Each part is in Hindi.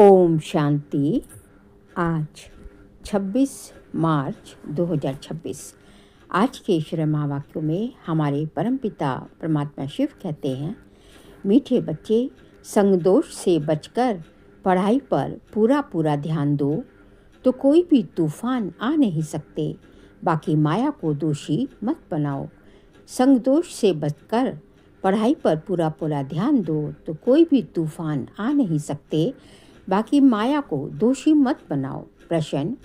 ओम शांति। आज 26 मार्च 2026। आज के ईश्वर महावाक्यों में हमारे परमपिता परमात्मा शिव कहते हैं, मीठे बच्चे, संगदोष से बचकर पढ़ाई पर पूरा पूरा ध्यान दो तो कोई भी तूफान आ नहीं सकते। बाकी माया को दोषी मत बनाओ। संगदोष से बचकर पढ़ाई पर पूरा पूरा ध्यान दो तो कोई भी तूफान आ नहीं सकते। बाकी माया को दोषी मत बनाओ। प्रश्न,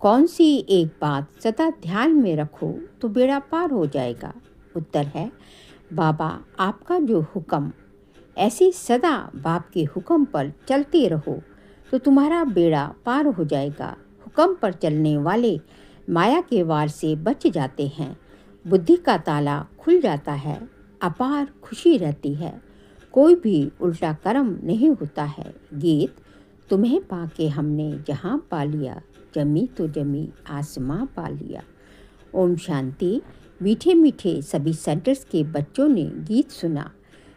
कौन सी एक बात सदा ध्यान में रखो तो बेड़ा पार हो जाएगा? उत्तर है, बाबा आपका जो हुक्म। ऐसे सदा बाप के हुक्म पर चलते रहो तो तुम्हारा बेड़ा पार हो जाएगा। हुक्म पर चलने वाले माया के वार से बच जाते हैं। बुद्धि का ताला खुल जाता है। अपार खुशी रहती है। कोई भी उल्टा कर्म नहीं होता है। गीत, तुम्हें पाके हमने जहाँ पा लिया, जमी तो जमी आसमां पा लिया। ओम शांति। मीठे मीठे सभी सेंटर्स के बच्चों ने गीत सुना।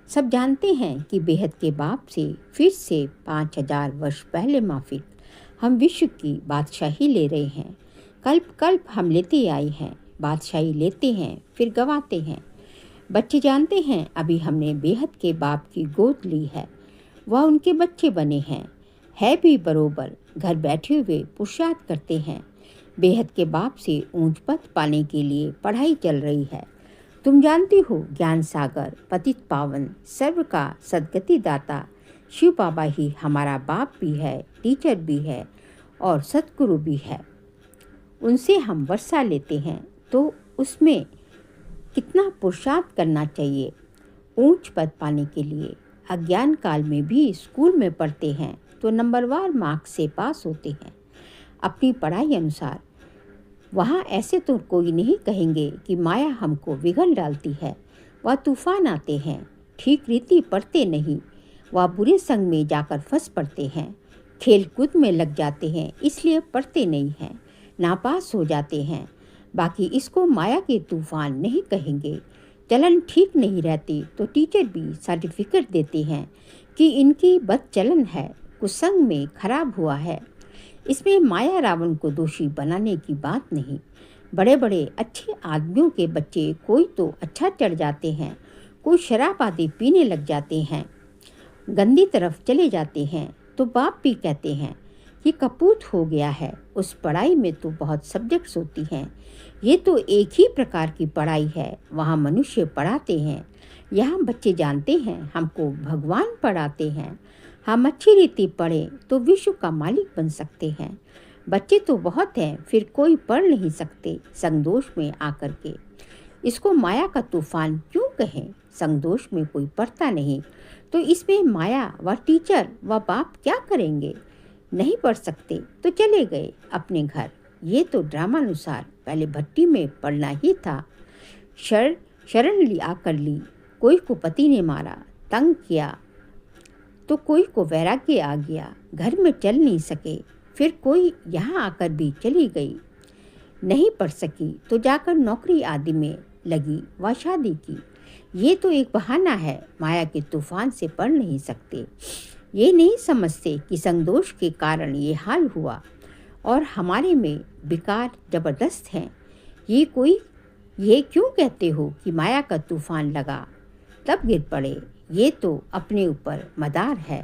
सब जानते हैं कि बेहद के बाप से फिर से 5000 वर्ष पहले माफिक हम विश्व की बादशाही ले रहे हैं। कल्प कल्प हम लेते आए हैं। बादशाही लेते हैं फिर गवाते हैं। बच्चे जानते हैं अभी हमने बेहद के बाप की गोद ली है। वह उनके बच्चे बने हैं। है भी बरोबर घर बैठे हुए पुरुषार्थ करते हैं। बेहद के बाप से ऊंच पद पाने के लिए पढ़ाई चल रही है। तुम जानती हो ज्ञान सागर पतित पावन सर्व का सदगति दाता शिव बाबा ही हमारा बाप भी है, टीचर भी है और सतगुरु भी है। उनसे हम वर्षा लेते हैं तो उसमें कितना पुरुषार्थ करना चाहिए ऊंच पद पाने के लिए। अज्ञान काल में भी स्कूल में पढ़ते हैं तो नंबरवार मार्क्स से पास होते हैं अपनी पढ़ाई अनुसार। वहाँ ऐसे तो कोई नहीं कहेंगे कि माया हमको बिगड़ डालती है। वह तूफान आते हैं, ठीक रीति पढ़ते नहीं। वह बुरे संग में जाकर फंस पड़ते हैं। खेल कूद में लग जाते हैं इसलिए पढ़ते नहीं हैं, नापास हो जाते हैं। बाकी इसको माया के तूफान नहीं कहेंगे। चलन ठीक नहीं रहती तो टीचर भी सर्टिफिकेट देते हैं कि इनकी बद चलन है, कुसंग में खराब हुआ है। इसमें माया रावण को दोषी बनाने की बात नहीं। बड़े बड़े अच्छे आदमियों के बच्चे कोई तो अच्छा चढ़ जाते हैं, कोई शराब आदि पीने लग जाते हैं, गंदी तरफ चले जाते हैं तो बाप भी कहते हैं कि कपूत हो गया है। उस पढ़ाई में तो बहुत सब्जेक्ट्स होती हैं। ये तो एक ही प्रकार की पढ़ाई है। वहाँ मनुष्य पढ़ाते हैं, यहाँ बच्चे जानते हैं हमको भगवान पढ़ाते हैं। हम अच्छी रीति पढ़ें तो विश्व का मालिक बन सकते हैं। बच्चे तो बहुत हैं फिर कोई पढ़ नहीं सकते संगदोष में आकर के। इसको माया का तूफान क्यों कहें? संगदोष में कोई पढ़ता नहीं तो इसमें माया व टीचर व बाप क्या करेंगे? नहीं पढ़ सकते तो चले गए अपने घर। ये तो ड्रामानुसार पहले भट्टी में पढ़ना ही था। शरण ली आकर ली। कोई को पति ने मारा, तंग किया तो कोई को वैराग्य आ गया, घर में चल नहीं सके। फिर कोई यहाँ आकर भी चली गई, नहीं पढ़ सकी तो जाकर नौकरी आदि में लगी व शादी की। ये तो एक बहाना है। माया के तूफान से पढ़ नहीं सकते। ये नहीं समझते कि संगदोष के कारण ये हाल हुआ और हमारे में विकार जबरदस्त हैं। ये क्यों कहते हो कि माया का तूफान लगा तब गिर पड़े? ये तो अपने ऊपर मदार है।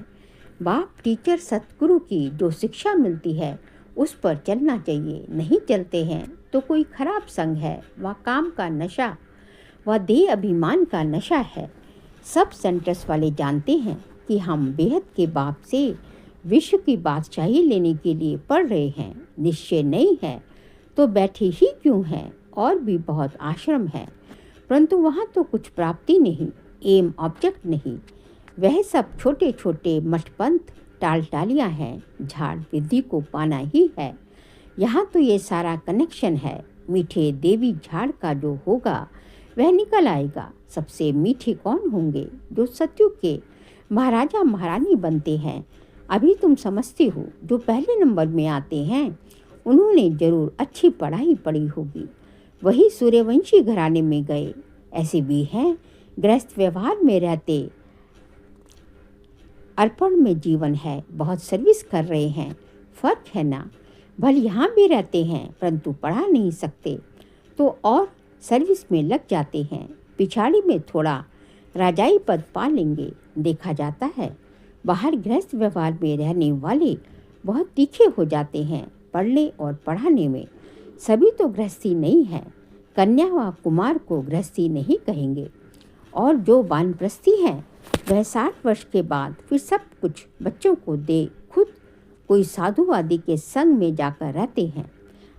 बाप टीचर सतगुरु की जो शिक्षा मिलती है उस पर चलना चाहिए। नहीं चलते हैं तो कोई खराब संग है। वह काम का नशा, वह देह अभिमान का नशा है। सब सेंटर्स वाले जानते हैं कि हम बेहद के बाप से विश्व की बादशाही लेने के लिए पढ़ रहे हैं। निश्चय नहीं है तो बैठे ही क्यों हैं? और भी बहुत आश्रम है परंतु वहाँ तो कुछ प्राप्ति नहीं, एम ऑब्जेक्ट नहीं। वह सब छोटे छोटे मठपंथ टालियाँ हैं। झाड़ विधि को पाना ही है। यहाँ तो ये सारा कनेक्शन है। मीठे देवी झाड़ का जो होगा वह निकल आएगा। सबसे मीठे कौन होंगे? जो सत्युग के महाराजा महारानी बनते हैं। अभी तुम समझते हो जो पहले नंबर में आते हैं उन्होंने जरूर अच्छी पढ़ाई पढ़ी होगी, वही सूर्यवंशी घराने में गए। ऐसे भी हैं गृहस्थ व्यवहार में रहते अर्पण में जीवन है, बहुत सर्विस कर रहे हैं, फ़र्क है ना। भले यहाँ भी रहते हैं परंतु पढ़ा नहीं सकते तो और सर्विस में लग जाते हैं, पिछाड़ी में थोड़ा राजाई पद पा लेंगे। देखा जाता है बाहर गृहस्थ व्यवहार में रहने वाले बहुत तीखे हो जाते हैं पढ़ने और पढ़ाने में। सभी तो गृहस्थी नहीं है, कन्या व कुमार को गृहस्थी नहीं कहेंगे। और जो वानप्रस्थी हैं वह 60 वर्ष के बाद फिर सब कुछ बच्चों को दे खुद कोई साधु आदि के संग में जाकर रहते हैं।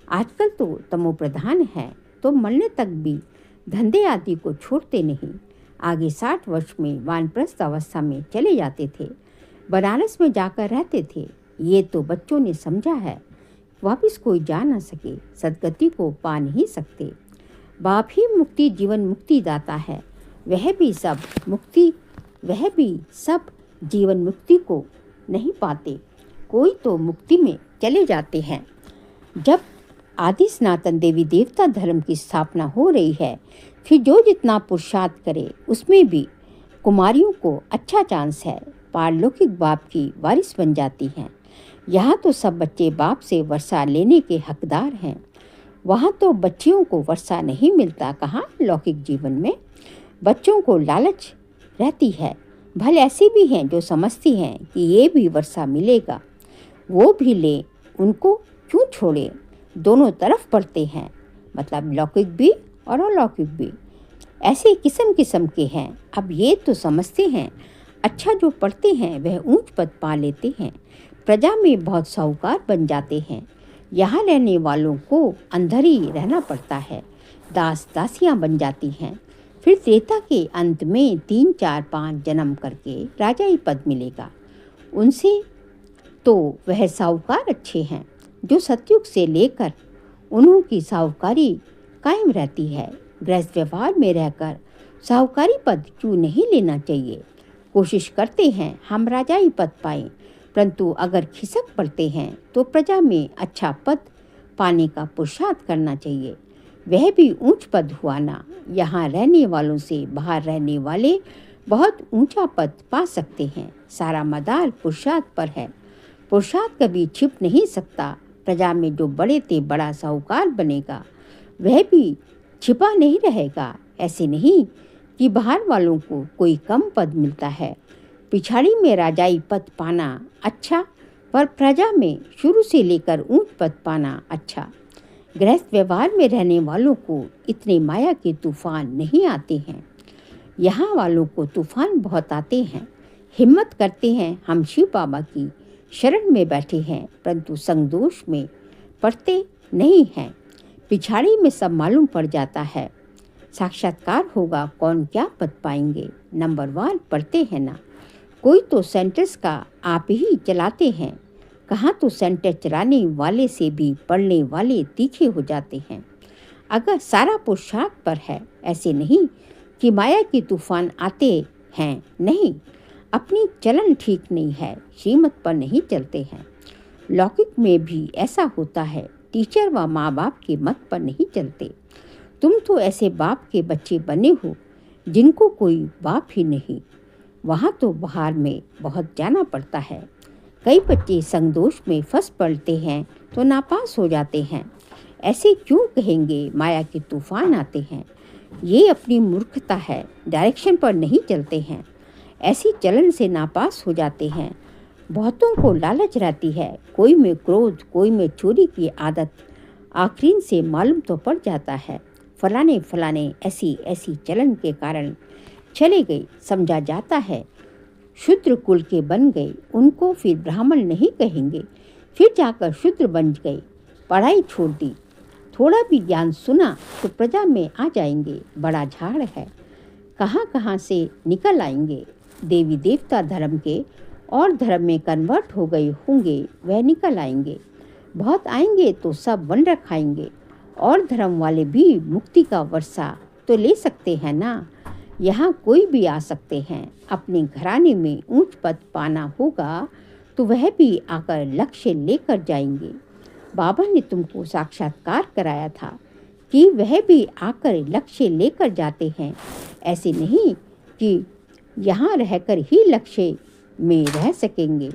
आजकल तो तमोप्रधान है तो मरने तक भी धंधे आदि को छोड़ते नहीं। आगे 60 वर्ष में वानप्रस्थ अवस्था में चले जाते थे, बनारस में जाकर रहते थे। ये तो बच्चों ने समझा है, वापिस कोई जा न सके, सदगति को पा नहीं सकते। बाप ही मुक्ति जीवन मुक्ति दाता है, वह भी सब जीवन मुक्ति को नहीं पाते, कोई तो मुक्ति में चले जाते हैं। जब आदि सनातन देवी देवता धर्म की स्थापना हो रही है, फिर जो जितना पुरुषार्थ करे उसमें भी कुमारियों को अच्छा चांस है, पारलौकिक बाप की वारिस बन जाती हैं। यहाँ तो सब बच्चे बाप से वर्षा लेने के हकदार हैं, वहाँ तो बच्चियों को वर्षा नहीं मिलता। कहाँ लौकिक जीवन में बच्चों को लालच रहती है। भले ऐसे भी हैं जो समझती हैं कि ये भी वर्षा मिलेगा, वो भी ले, उनको क्यों छोड़े। दोनों तरफ पढ़ते हैं, मतलब लौकिक भी और अलौकिक भी। ऐसे किस्म किस्म के हैं। अब ये तो समझते हैं अच्छा जो पढ़ते हैं वह ऊंच पद पा लेते हैं, प्रजा में बहुत साहूकार बन जाते हैं। यहाँ रहने वालों को अंदर ही रहना पड़ता है, दास दासियाँ बन जाती हैं। फिर त्रेता के अंत में 3, 4, 5 जन्म करके राजाई पद मिलेगा। उनसे तो वह साहूकार अच्छे हैं जो सतयुग से लेकर उन्हों की साहूकारी कायम रहती है। गृहस्थ व्यवहार में रहकर साहूकारी पद क्यों नहीं लेना चाहिए। कोशिश करते हैं हम राजाई पद पाएं, परंतु अगर खिसक पड़ते हैं तो प्रजा में अच्छा पद पाने का पुरुषार्थ करना चाहिए, वह भी ऊंच पद हुआ ना। यहाँ रहने वालों से बाहर रहने वाले बहुत ऊंचा पद पा सकते हैं। सारा मदार पुरुषार्थ पर है, पुरुषार्थ कभी छिप नहीं सकता। प्रजा में जो बड़े ते बड़ा साहूकार बनेगा वह भी छिपा नहीं रहेगा। ऐसे नहीं कि बाहर वालों को कोई कम पद मिलता है, पिछाड़ी में राजाई पद पाना अच्छा, पर प्रजा में शुरू से लेकर ऊंच पद पाना अच्छा। गृहस्थ व्यवहार में रहने वालों को इतने माया के तूफान नहीं आते हैं, यहाँ वालों को तूफान बहुत आते हैं। हिम्मत करते हैं हम शिव बाबा की शरण में बैठे हैं, परंतु संगदोष में पड़ते नहीं हैं। पिछाड़ी में सब मालूम पड़ जाता है, साक्षात्कार होगा कौन क्या पद पाएंगे। नंबर 1 पढ़ते हैं ना, कोई तो सेंटर्स का आप ही चलाते हैं। कहाँ तो सेंटर चलाने वाले से भी पढ़ने वाले तीखे हो जाते हैं। अगर सारा पुरुषार्थ पर है, ऐसे नहीं कि माया के तूफान आते हैं, नहीं, अपनी चलन ठीक नहीं है, श्रीमत पर नहीं चलते हैं। लौकिक में भी ऐसा होता है, टीचर व माँ बाप के मत पर नहीं चलते। तुम तो ऐसे बाप के बच्चे बने हो जिनको कोई बाप ही नहीं। वहाँ तो बाहर में बहुत जाना पड़ता है। कई बच्चे संगदोष में फंस पड़ते हैं तो नापास हो जाते हैं। ऐसे क्यों कहेंगे माया के तूफान आते हैं। ये अपनी मूर्खता है, डायरेक्शन पर नहीं चलते हैं, ऐसी चलन से नापास हो जाते हैं। बहुतों को लालच रहती है, कोई में क्रोध, कोई में चोरी की आदत, आखिरीन से मालूम तो पड़ जाता है फलाने ऐसी ऐसी चलन के कारण चले गए, समझा जाता है शूद्र कुल के बन गए, उनको फिर ब्राह्मण नहीं कहेंगे। फिर जाकर शूद्र बन गए, पढ़ाई छोड़ दी, थोड़ा भी ज्ञान सुना तो प्रजा में आ जाएंगे। बड़ा झाड़ है, कहाँ कहाँ से निकल आएंगे। देवी देवता धर्म के और धर्म में कन्वर्ट हो गए होंगे, वह निकल आएंगे। बहुत आएंगे तो सब वन रखाएंगे। और धर्म वाले भी मुक्ति का वर्षा तो ले सकते हैं ना। यहाँ कोई भी आ सकते हैं। अपने घराने में ऊंच पद पाना होगा तो वह भी आकर लक्ष्य लेकर जाएंगे। बाबा ने तुमको साक्षात्कार कराया था कि वह भी आकर लक्ष्य लेकर जाते हैं। ऐसे नहीं कि यहाँ रहकर ही लक्ष्य में रह सकेंगे।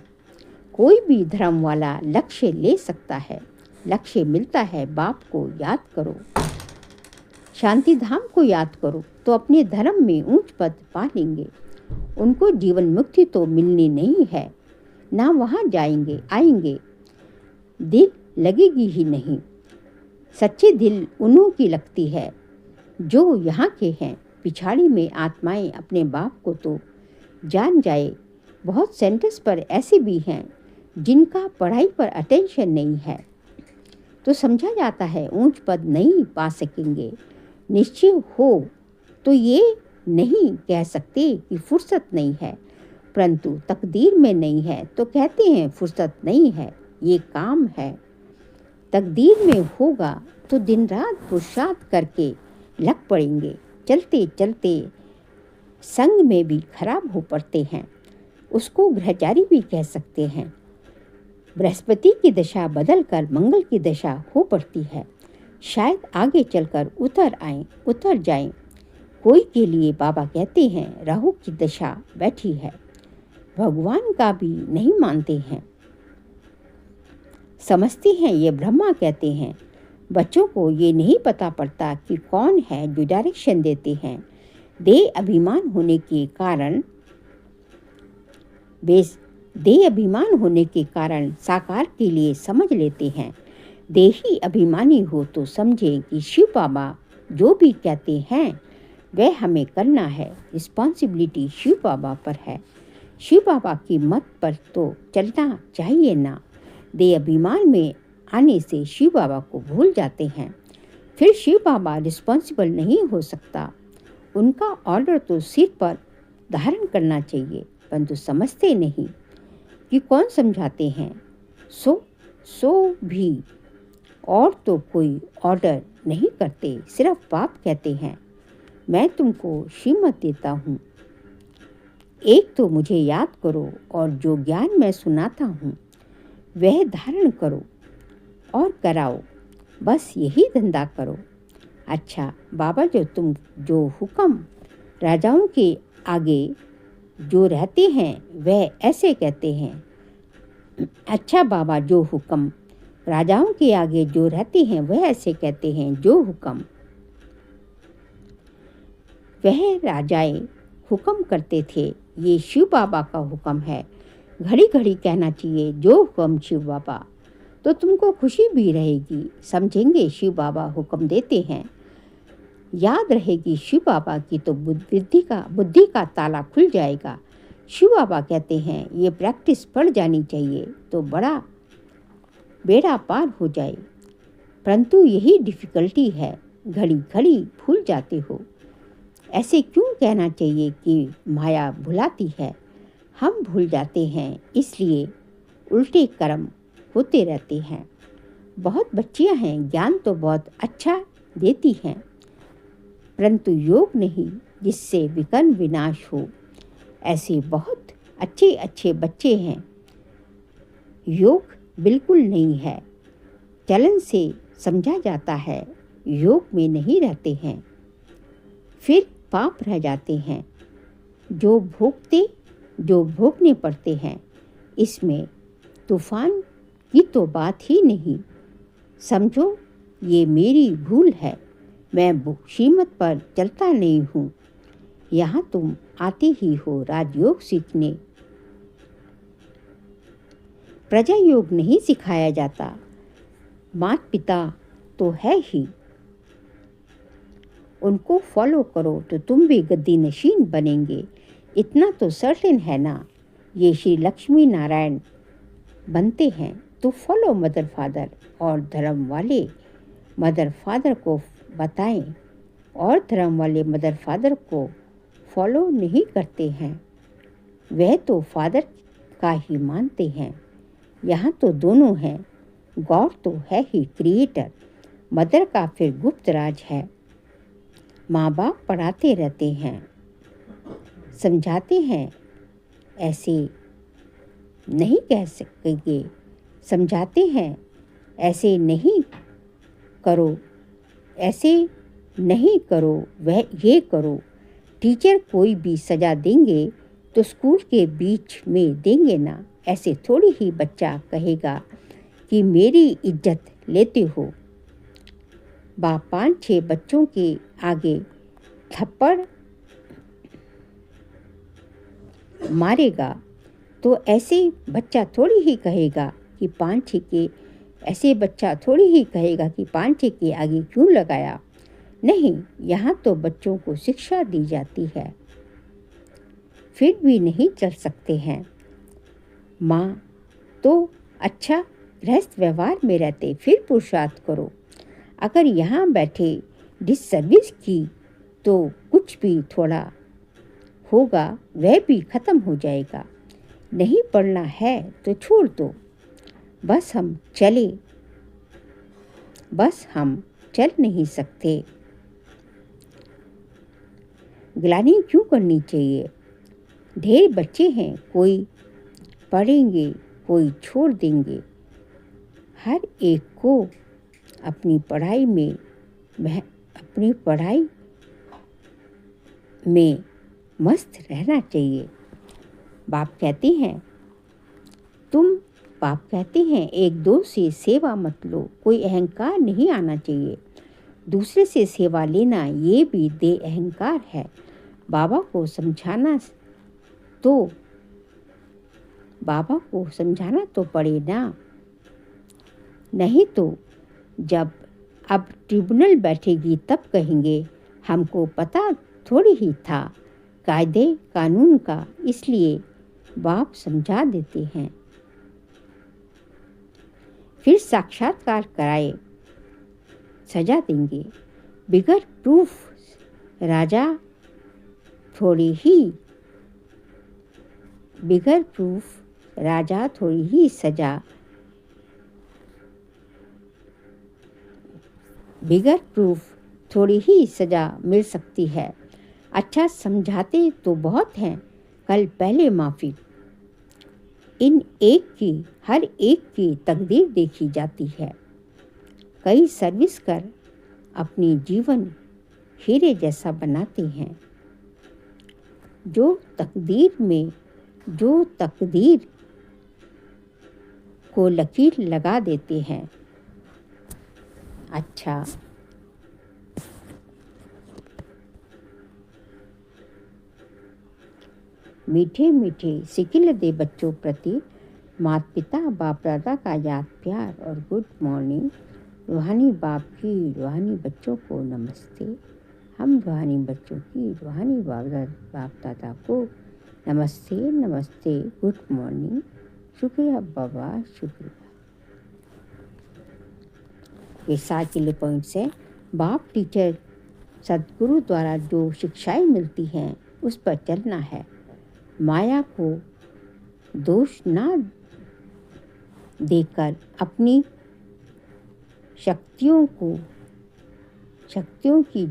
कोई भी धर्म वाला लक्ष्य ले सकता है। लक्ष्य मिलता है, बाप को याद करो, शांति धाम को याद करो तो अपने धर्म में ऊंच पद पा लेंगे। उनको जीवन मुक्ति तो मिलनी नहीं है, ना वहाँ जाएंगे आएंगे, दिल लगेगी ही नहीं। सच्चे दिल उन्हों की लगती है जो यहाँ के हैं। पिछाड़ी में आत्माएं अपने बाप को तो जान जाए। बहुत सेंटर्स पर ऐसे भी हैं जिनका पढ़ाई पर अटेंशन नहीं है, तो समझा जाता है ऊंच पद नहीं पा सकेंगे। निश्चय हो तो ये नहीं कह सकते कि फुर्सत नहीं है, परंतु तकदीर में नहीं है तो कहते हैं फुर्सत नहीं है, ये काम है। तकदीर में होगा तो दिन रात पुरुषार्थ करके लग पड़ेंगे। चलते चलते संग में भी खराब हो पड़ते हैं, उसको ग्रहचारी भी कह सकते हैं। बृहस्पति की दशा बदलकर मंगल की दशा हो पड़ती है। शायद आगे चलकर उतर जाएं। कोई के लिए बाबा कहते हैं राहु की दशा बैठी है, भगवान का भी नहीं मानते हैं, समझते हैं ये ब्रह्मा कहते हैं। बच्चों को ये नहीं पता पड़ता कि कौन है जो डायरेक्शन देते हैं। देह अभिमान होने के कारण साकार के लिए समझ लेते हैं। देही अभिमानी हो तो समझें कि शिव बाबा जो भी कहते हैं वह हमें करना है। रिस्पॉन्सिबिलिटी शिव बाबा पर है। शिव बाबा की मत पर तो चलना चाहिए ना। देह अभिमान में आने से शिव बाबा को भूल जाते हैं, फिर शिव बाबा रिस्पॉन्सिबल नहीं हो सकता। उनका ऑर्डर तो सिर पर धारण करना चाहिए, परंतु समझते नहीं कि कौन समझाते हैं। सो भी और तो कोई ऑर्डर नहीं करते, सिर्फ बाप कहते हैं मैं तुमको श्रीमत देता हूँ, एक तो मुझे याद करो और जो ज्ञान मैं सुनाता हूँ वह धारण करो और कराओ, बस यही धंधा करो। अच्छा बाबा जो हुक्म राजाओं के आगे जो रहते हैं वह ऐसे कहते हैं। अच्छा बाबा जो हुक्म राजाओं के आगे जो रहते हैं वह ऐसे कहते हैं, जो हुक्म वह राजाएं हुक्म करते थे ये शिव बाबा का हुक्म है। घड़ी घड़ी कहना चाहिए जो हुक्म शिव बाबा, तो तुमको खुशी भी रहेगी। समझेंगे शिव बाबा हुक्म देते हैं, याद रहेगी शिव बाबा की तो बुद्धि का ताला खुल जाएगा। शिव बाबा कहते हैं ये प्रैक्टिस पड़ जानी चाहिए तो बड़ा बेड़ा पार हो जाए, परंतु यही डिफ़िकल्टी है, घड़ी घड़ी भूल जाते हो। ऐसे क्यों कहना चाहिए कि माया भुलाती है? हम भूल जाते हैं, इसलिए उल्टे कर्म होते रहते हैं। बहुत बच्चियां हैं, ज्ञान तो बहुत अच्छा देती हैं, परंतु योग नहीं जिससे विकर्म विनाश हो। ऐसे बहुत अच्छे अच्छे बच्चे हैं, योग बिल्कुल नहीं है, चलन से समझा जाता है, योग में नहीं रहते हैं, फिर पाप रह जाते हैं जो भोगने पड़ते हैं। इसमें तूफान की तो बात ही नहीं। समझो ये मेरी भूल है, मैं श्रीमत पर चलता नहीं हूँ। यहाँ तुम आते ही हो राजयोग सीखने, प्रजा योग नहीं सिखाया जाता। माता पिता तो है ही, उनको फॉलो करो तो तुम भी गद्दी नशीन बनेंगे। इतना तो सर्टेन है ना, ये श्री लक्ष्मी नारायण बनते हैं तो फॉलो मदर फादर, और धर्म वाले मदर फादर को बताएं, और धर्म वाले मदर फादर को फॉलो नहीं करते हैं, वह तो फादर का ही मानते हैं। यहाँ तो दोनों हैं, गॉड तो है ही क्रिएटर, मदर का फिर गुप्त राज है। माँ बाप पढ़ाते रहते हैं, समझाते हैं, ऐसे नहीं कह सकेंगे, समझाते हैं ऐसे नहीं करो, ऐसे नहीं करो, वह ये करो। टीचर कोई भी सजा देंगे तो स्कूल के बीच में देंगे ना। ऐसे थोड़ी ही बच्चा कहेगा कि मेरी इज्जत लेते हो। बाप 5-6 बच्चों के आगे थप्पड़ मारेगा तो ऐसे बच्चा थोड़ी ही कहेगा कि 5-6 के बच्चा थोड़ी ही कहेगा कि 5-6 के आगे क्यों लगाया। नहीं, यहाँ तो बच्चों को शिक्षा दी जाती है, फिर भी नहीं चल सकते हैं। माँ तो अच्छा गृहस्थ व्यवहार में रहते, फिर पुरुषार्थ करो। अगर यहाँ बैठे डिससर्विस की तो कुछ भी थोड़ा होगा वह भी ख़त्म हो जाएगा। नहीं पढ़ना है तो छोड़ दो। बस हम चल नहीं सकते। ग्लानि क्यों करनी चाहिए? ढेर बच्चे हैं, कोई पढ़ेंगे, कोई छोड़ देंगे। हर एक को अपनी पढ़ाई में मस्त रहना चाहिए। बाप कहते हैं एक दो से सेवा मत लो। कोई अहंकार नहीं आना चाहिए। दूसरे से सेवा लेना ये भी दे अहंकार है। बाबा को समझाना तो पड़े ना। नहीं तो जब अब ट्रिब्यूनल बैठेगी तब कहेंगे हमको पता थोड़ी ही था कायदे कानून का, इसलिए बाप समझा देते हैं। फिर साक्षात्कार कराए सजा देंगे। बिगर प्रूफ राजा थोड़ी ही सजा मिल सकती है। अच्छा समझाते तो बहुत हैं, कल पहले माफ़ी। हर एक की तकदीर देखी जाती है। कई सर्विस कर अपनी जीवन हीरे जैसा बनाते हैं। जो तकदीर को लकीर लगा देते हैं। अच्छा, मीठे मीठे सिकिल दे बच्चों प्रति माता पिता बाप दादा का याद प्यार और गुड मॉर्निंग। रूहानी बाप की रूहानी बच्चों को नमस्ते। हम रूहानी बच्चों की रूहानी बाप दादा को नमस्ते गुड मॉर्निंग। शुक्रिया बाबा, शुक्रिया। ये 7 किलो पॉइंट्स हैं। बाप टीचर सदगुरु द्वारा जो शिक्षाएं मिलती हैं उस पर चलना है। माया को दोष ना देकर अपनी शक्तियों की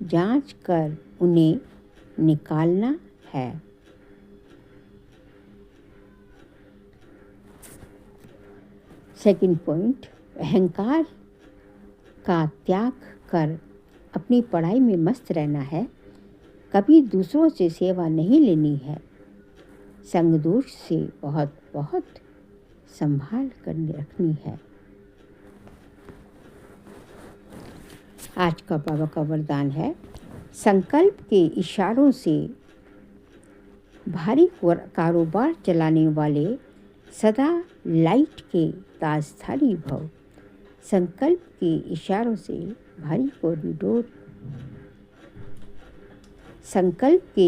जांच कर उन्हें निकालना है। सेकंड पॉइंट, अहंकार का त्याग कर अपनी पढ़ाई में मस्त रहना है। कभी दूसरों से सेवा नहीं लेनी है। संग दोष से बहुत बहुत संभाल कर रखनी है। आज का बाबा का वरदान है, संकल्प के इशारों से भारी कारोबार चलाने वाले सदा लाइट के ताजधारी भव। संकल्प के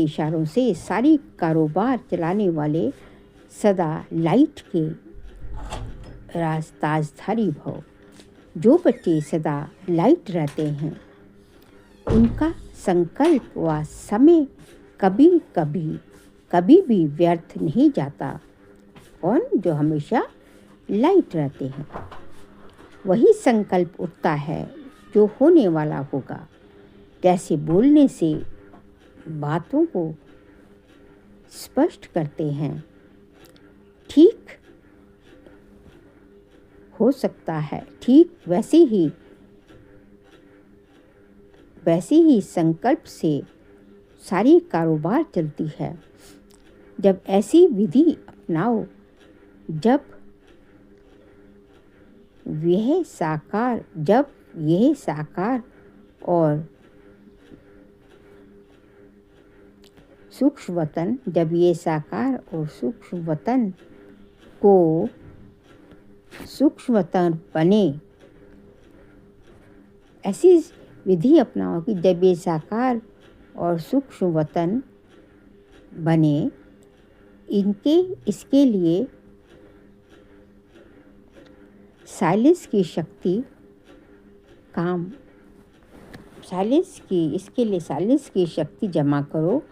इशारों से सारी कारोबार चलाने वाले सदा लाइट के ताजधारी भव। जो बच्चे सदा लाइट रहते हैं उनका संकल्प व समय कभी भी व्यर्थ नहीं जाता। कौन? जो हमेशा लाइट रहते हैं। वही संकल्प उठता है जो होने वाला होगा। जैसे बोलने से बातों को स्पष्ट करते हैं, ठीक हो सकता है, ठीक वैसे ही वैसे ही संकल्प से सारी कारोबार चलती है। जब ऐसी विधि अपनाओ, जब यह साकार और सूक्ष्म वतन, जब ये साकार और सूक्ष्म वतन को सूक्ष्म वतन बने, ऐसी विधि अपनाओ कि जब ये साकार और सूक्ष्म वतन बने, इसके लिए साइलेंस की शक्ति साइलेंस की शक्ति जमा करो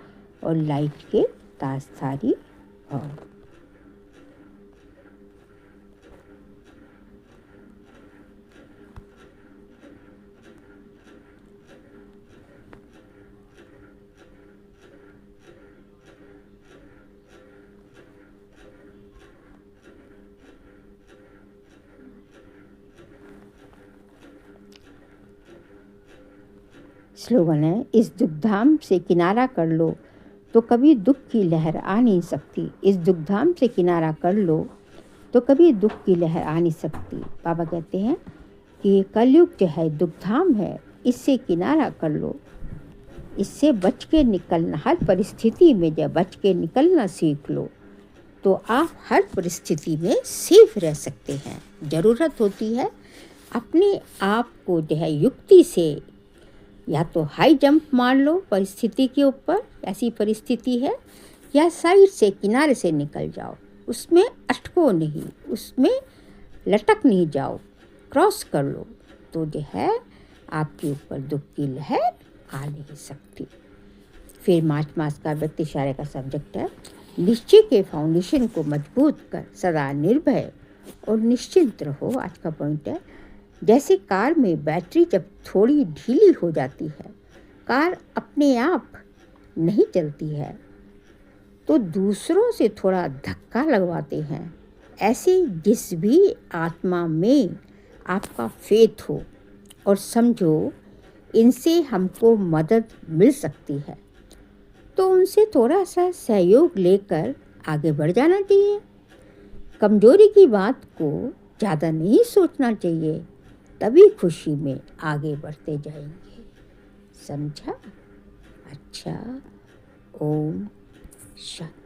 और लाइट के ताजधारी हो। स्लोगन है, इस दुखधाम से किनारा कर लो तो कभी दुख की लहर आ नहीं सकती। इस दुखधाम से किनारा कर लो तो कभी दुख की लहर आ नहीं सकती। बाबा कहते हैं कि कलयुग जो है दुखधाम है, इससे किनारा कर लो, इससे बच के निकलना, हर परिस्थिति में जब बच के निकलना सीख लो तो आप हर परिस्थिति में सेफ रह सकते हैं। ज़रूरत होती है अपने आप को जो है युक्ति से या तो हाई जंप मार लो परिस्थिति के ऊपर, ऐसी परिस्थिति है, या साइड से किनारे से निकल जाओ, उसमें अटको नहीं, उसमें लटक नहीं जाओ, क्रॉस कर लो तो जो है आपके ऊपर दुख की लहर आ नहीं सकती। फिर मार्च मास का व्यक्ति इशारे का सब्जेक्ट है, निश्चय के फाउंडेशन को मजबूत कर सदा निर्भय और निश्चिंत रहो। आज का पॉइंट है, जैसे कार में बैटरी जब थोड़ी ढीली हो जाती है, कार अपने आप नहीं चलती है तो दूसरों से थोड़ा धक्का लगवाते हैं। ऐसे जिस भी आत्मा में आपका फेथ हो और समझो इनसे हमको मदद मिल सकती है तो उनसे थोड़ा सा सहयोग लेकर आगे बढ़ जाना चाहिए। कमजोरी की बात को ज़्यादा नहीं सोचना चाहिए, तभी खुशी में आगे बढ़ते जाएंगे। समझा? अच्छा, ओम शांति।